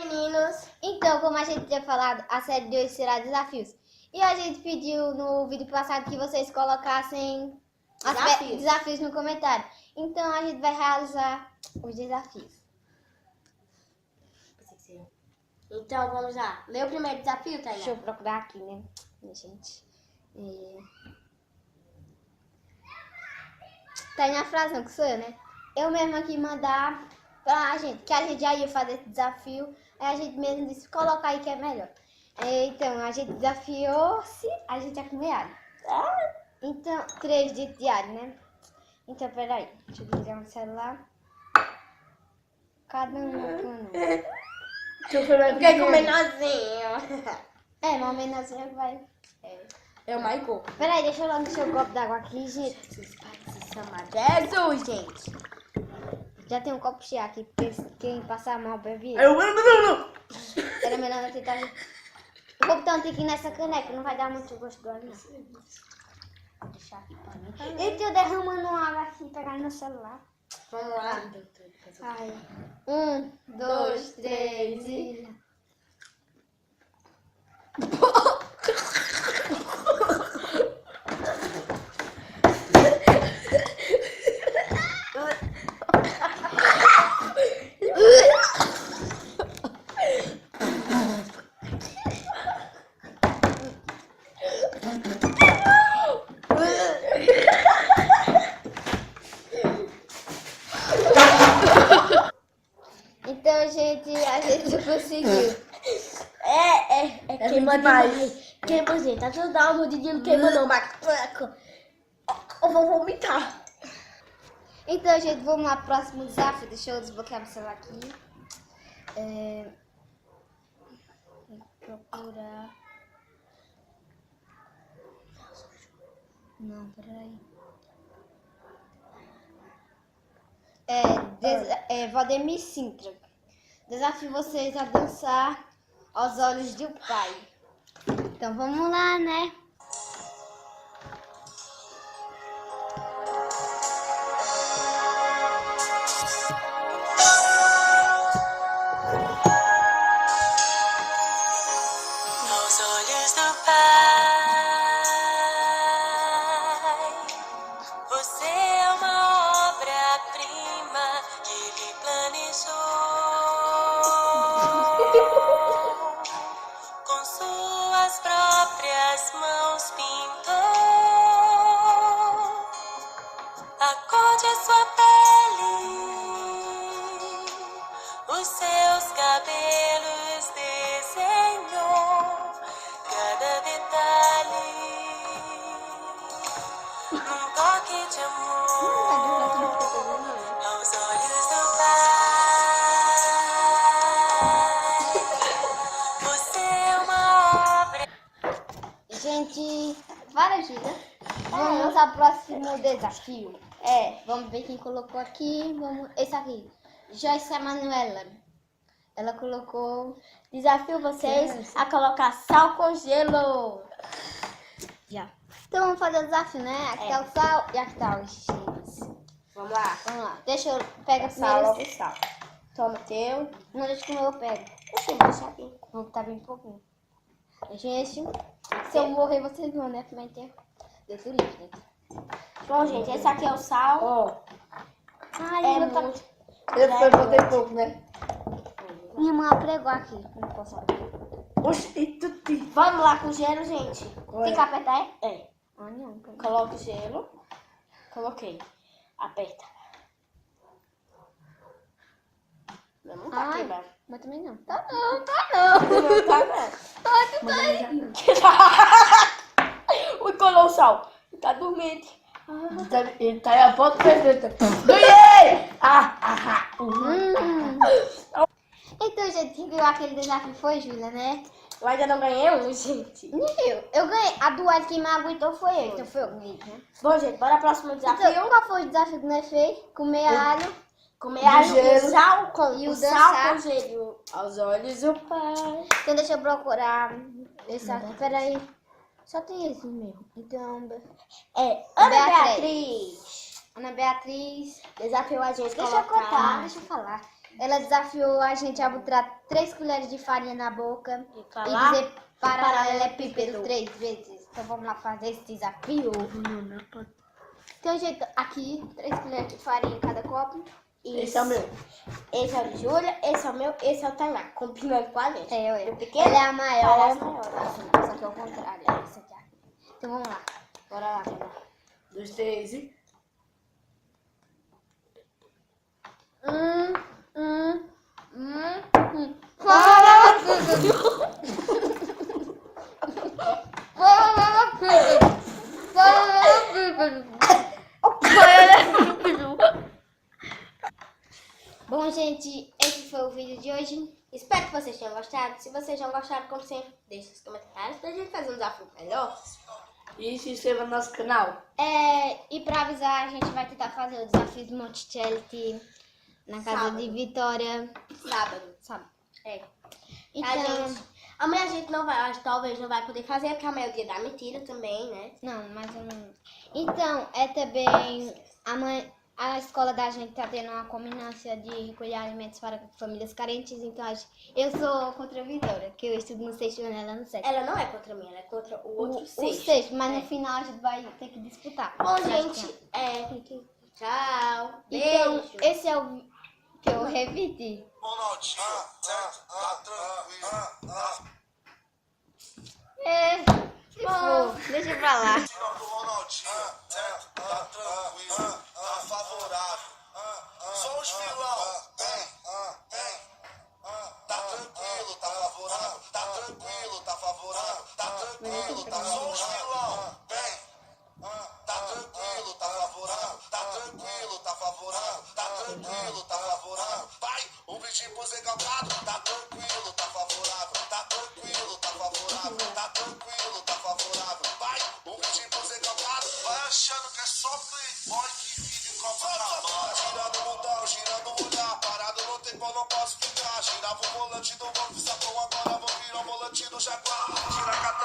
meninos! Então, como a gente tinha falado, a série de hoje será desafios. E a gente pediu no vídeo passado que vocês colocassem desafios no comentário. Então a gente vai realizar os desafios. Então vamos lá. Lê o primeiro desafio, Tainá. Deixa eu procurar aqui, né, gente? Tá na frase, não, que sou eu, né? Eu mesmo aqui mandar pra gente, que a gente já ia fazer esse desafio. Aí a gente mesmo disse, coloca aí que é melhor. Então, a gente desafiou-se, a gente ia comer alho. Então, 3 dias de alho, né? Então, peraí, deixa eu ligar o celular. Cada um no canal. Eu quero comer nozinho. Mas o menorzinho vai. É o Michael. Peraí, deixa eu lá encher o copo d'água aqui, gente. Esses pais se chamam Jesus, gente. Já tem um copo cheio aqui, porque quem passar mal bebe. Não. Era melhor não tentar. Eu vou botar um tiquinho nessa caneca, não vai dar muito gosto do alho, não. Vou deixar aqui pra mim. Eita, eu derramando água aqui, pegar no celular. Vamos lá. Ai. 1, 2, 3 e... Então, gente, a gente conseguiu. Queima demais. Queima, gente. Até eu dar uma mordidinha, não queima não, mas... Eu vou vomitar. Então, gente, vamos lá pro próximo desafio. Deixa eu desbloquear meu celular aqui. Vou procurar. Não, peraí. Valdemir Sintra. Desafio vocês a dançar aos olhos do pai. Então vamos lá, né? Aos olhos do Pai, você é uma obra-prima que Ele planejou. Com suas próprias mãos pintou a cor de sua pele, os seus cabelos desenhou cada detalhe, num toque de amor, aos olhos do Pai. Você é uma obra. Gente, para aqui, né? Vamos ao próximo desafio. Vamos ver quem colocou aqui. Esse aqui, Joyce Emanuela. Ela colocou. Desafio vocês a colocar sal com gelo. Já. Então vamos fazer o desafio, né? Aqui tá o sal e aqui tá o cheese. Vamos lá. Vamos lá. Deixa eu pegar Sal, primeiro. logo sal. Toma o teu. Não, deixa que o meu eu pego. Deixa eu deixar aqui. Vou botar bem pouquinho. Gente, se eu morrer, vocês vão, né? Mas tem... Deus do livre, gente. Bom, gente, esse aqui é o sal. Ai, É meu tá... muito... Eu botei pouco, né? Minha mãe pregou aqui. Não posso abrir. Oxi, Vamos lá com gelo, gente. Tem que apertar, é? É. Ah, não. Coloca o gelo. Coloquei. Aperta. Não tá Ai, queimando. mas também não. Tá não, tá não. Não tá não. Ai, tu tá aí. Ui, colou o sal. Tá dormente. ele tá aí a foto perfeita. Ganhei! Então, gente, quem ganhou aquele desafio foi Júlia, né? Eu ainda não ganhei um, gente. Nem eu. Eu ganhei. A do alho que me aguentou foi eu. Então foi eu que ganhei, né? Bom, gente, bora pro próximo desafio. Então, qual foi o desafio que nós fez? Comer alho. Comer alho gelo. com sal com E o sal dançar. com gelo. Aos olhos do Pai. Então deixa eu procurar esse aqui. Peraí. Só tem esse mesmo. Então, Ana Beatriz. Beatriz Ana Beatriz. desafiou a gente Deixa eu colocar. contar, deixa eu falar. Ela desafiou a gente a botar 3 colheres de farinha na boca E e falar dizer paralelepípedo paralelepípedo. 3 vezes. Então vamos lá fazer esse desafio. Tem um jeito aqui, 3 colheres de farinha em cada copo. Esse é o meu. Esse é o de Júlia, esse é o meu, esse é o Tainá. Combinando com a gente. Eu. O pequeno? Ela é a maior. Ela é a maior. Essa aqui é o contrário. Essa aqui. Então vamos lá. Bora lá, Tainá. 2, 3 e... Bom, gente, esse foi o vídeo de hoje. Espero que vocês tenham gostado. Se vocês já gostaram, como sempre, deixe nos comentários pra gente fazer um desafio melhor. E se inscreva no nosso canal. E pra avisar, a gente vai tentar fazer o desafio do Monticelli na casa Sábado. de Vitória. Sábado. É. Então, Gente, amanhã a gente não vai, acho que talvez não vai poder fazer, porque amanhã é o dia da mentira também, né? não, mais ou menos. Então, é também amanhã. A escola da gente tá tendo uma combinância de recolher alimentos para famílias carentes, então eu sou contra a Vitória, que eu estudo no sexto ano, ela no sétimo. Ela não é contra mim, ela é contra o outro O sexto. sexto, mas É. no final a gente vai ter que disputar. Bom, Você acha que gente, tchau. Então, Beijo. esse é o que eu repeti. Ronaldinho, certo? Tá tranquilo. Se for, deixa pra lá. Final do Ronaldinho, certo? Tá tranquilo. Tá favorável. Só os vilão. Tá tranquilo, tá favorável. Tá tranquilo, tá favorável. Tá tranquilo, tá só os vilão. Tá tranquilo, tá favorável. Tá tranquilo, tá favorável. Tá tranquilo, tá favorável. Vai, um brinde pro Zé Galgado. Tá tranquilo, tá favorável. Tá tranquilo, tá favorável. Tá tranquilo, tá favorável. Vai, um brinde pro Zé Galgado. Vai achando que é só playboy que vive Copacabana. Girando o mundão, girando o olhar. Parado no tempo, eu não posso ficar. Girava o volante do Golf, sacou agora. Vou virar o volante do Jaguar. Gira cá atrás.